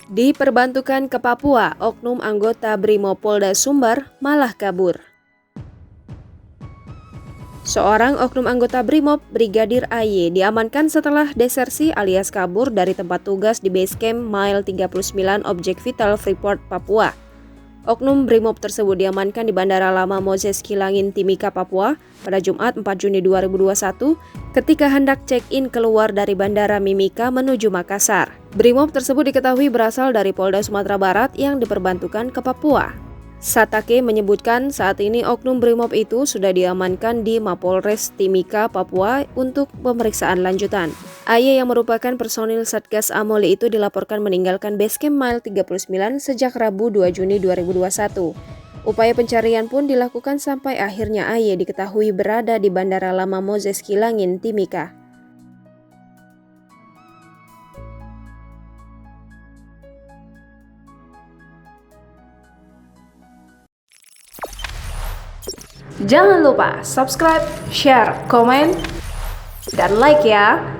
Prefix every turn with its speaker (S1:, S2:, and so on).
S1: Diperbantukan ke Papua, oknum anggota Brimopolda Sumbar malah kabur. Seorang oknum anggota Brimob, Brigadir AY, diamankan setelah desersi alias kabur dari tempat tugas di Basecamp Mile 39 Objek Vital Freeport, Papua. Oknum Brimob tersebut diamankan di Bandara Lama Moses Kilangin, Timika, Papua pada Jumat 4 Juni 2021 ketika hendak check-in keluar dari Bandara Mimika menuju Makassar. Brimob tersebut diketahui berasal dari Polda Sumatera Barat yang diperbantukan ke Papua. Satake menyebutkan saat ini oknum Brimob itu sudah diamankan di Mapolres Timika, Papua untuk pemeriksaan lanjutan. AY yang merupakan personil Satgas Amoli itu dilaporkan meninggalkan Basecamp Mile 39 sejak Rabu 2 Juni 2021. Upaya pencarian pun dilakukan sampai akhirnya AY diketahui berada di Bandara Lama Moses Kilangin, Timika. Jangan lupa subscribe, share, komen, dan like ya!